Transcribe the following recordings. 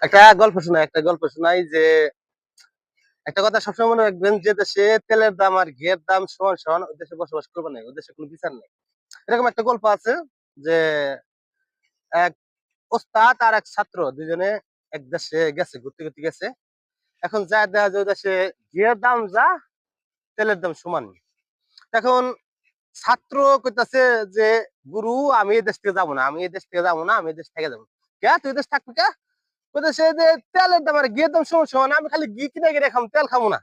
একটা গল্প শোনাই যে একটা কথা সবসময় মনে রাখবেন, যে দেশে তেলের দাম আর ঘিয়ের দাম সমান সমান ওই দেশে বসবাস করবে না, ওই দেশে কোনো বিচার নেই। এরকম একটা গল্প আছে যে এক ওস্তাদ আর এক ছাত্র দুজনে এক দেশে গেছে, ঘুরতে ঘুরতে গেছে। এখন যা দেখা যায় ওই দেশে ঘিয়ের দাম যা, তেলের দাম সমান। এখন ছাত্র কইতাছে যে গুরু, আমি এই দেশ থেকে যাবো না, আমি এই দেশ থেকে যাবো না, আমি এই দেশ থেকে যাবো। কে তুই দেশ থাকবি কে? কইতাছে যে তেলের দাম আর ঘিয়ের দাম সমান সমান, আমি খালি ঘি কিনে কিনে খাম, তেল খাবো না,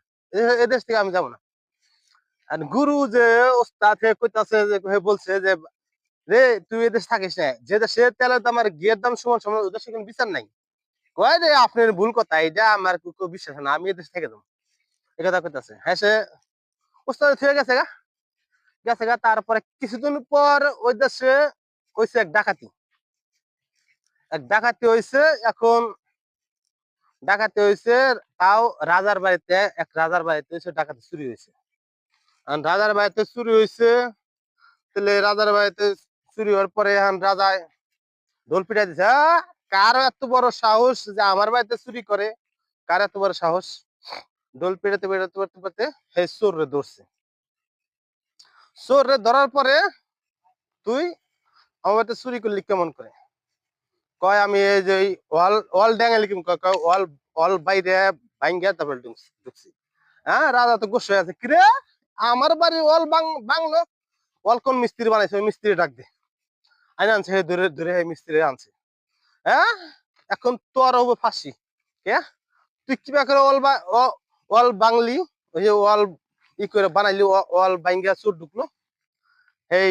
এই দেশ থেকে আমি যাবো না। আর গুরু যে ওস্তাদ কইতাছে যে বলছে যে রে তুই এদেশ থাকিস না, যে দেশে তেলের দাম আর ঘিয়ের দাম সমান সমান ওই দেশে কোনো বিচার নাই। কয় রে আপনার ভুল কথা, এটা আমার বিশ্বাস না, আমি এদেশ থেকে যাবো। এই কথা কইতাছে। হ্যাঁ, সে ওস্তাদ থেকে গেছে গা, গেছে গা। তারপরে কিছুদিন পর ওই দেশে হয়েছে এক ডাকাতি, এক ডাকাতি হয়েছে। এখন ডাকাতি হয়েছে, তাও রাজার বাড়িতে, এক রাজার বাড়িতে হয়েছে ডাকাতি চুরি হয়েছে। রাজার বাড়িতে চুরি হয়েছে, তাহলে রাজার বাড়িতে চুরি হওয়ার পরে এখন রাজায় ঢোল পিটাই দিছে, কার এত বড় সাহস যে আমার বাড়িতে চুরি করে, কার এত বড় সাহস। ঢোল পিটাতে পিটাতে পিটাতে পিটাতে হে চোর রে ধরছে। চোর রে ধরার পরে, তুই আমার বাড়িতে চুরি করলি কেমন করে? কয় আমি এই যে ওয়াল ওয়াল ড্যাঙ্গালি কেমন, কয় ওয়াল ওয়াল বাইরে ভাঙ্গিয়া তারপরে ঢুকছি। হ্যাঁ, রাজা তো গোসা আছে, কিরে আমার বাড়ি ওয়াল বাংলো, ওয়াল কোন মিস্ত্রি বানাইছে, ওই মিস্ত্রি ডাক দে। আইনা আনছে, ধরে ধরে মিস্ত্রি আনছে। হ্যাঁ, এখন তোর হবে ফাঁসি। কে তুই কিবা করে ওয়াল বাংলি, ওই যে ওয়াল ই করে বানাইলি, ওয়াল ভাঙ্গিয়া চোর ঢুকলো, এই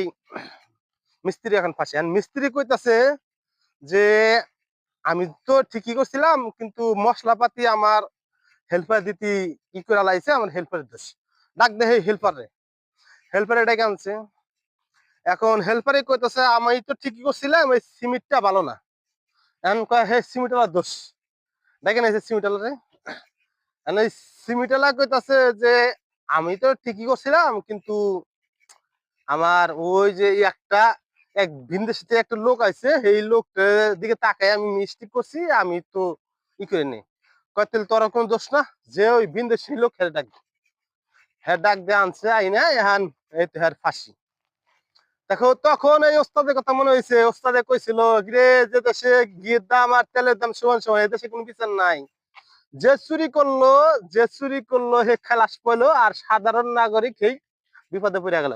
মিস্ত্রি এখন ফাঁসি। আর মিস্ত্রি কইতাছে যে আমি তো ঠিকই করছিলাম, কিন্তু মশলাপাতি আমার হেল্পার দিতে ই করে লাইছে, আমার হেল্পারের দোষ। ডাক দে হেল্পার রে। হেল্পারে ডেকে আনছে। এখন হেল্পারে কইতাছে আমি তো ঠিকই করছিলাম, ওই সিমেন্টটা ভালো না। এখন কয় হে সিমেন্টালার দোষ। দেখেন এই যে সিমেন্টালারে, এই সিমেন্টালা কইতাছে যে আমি তো ঠিকই করছিলাম, কিন্তু আমার ওই যে একটা এক ভিনদেশ থেকে একটা লোক আছে, এই লোকটার দিকে তাকাই আমি মিস্টেক করছি, আমি তো ই করে নি। কয় তাহলে তোর কোনো দোষ না, যে ওই ভিনদেশি লোক হেরে ডাক, হ্যাঁ ডাক দিয়ে আনছে আইনা এখন এই তো হ্যাঁ ফাঁসি। দেখো তখন এই ওস্তাদের কথা মনে হয়েছে, ওস্তাদে কইছিল রে যে দেশে ঘিয়ের দাম আর তেলের দাম সমান সমান, এই দেশে কোনো বিচার নাই। যে চুরি করলো, যে চুরি করলো হে খালাস পাইলো, আর সাধারণ নাগরিক এই বিপদে পড়ে গেল।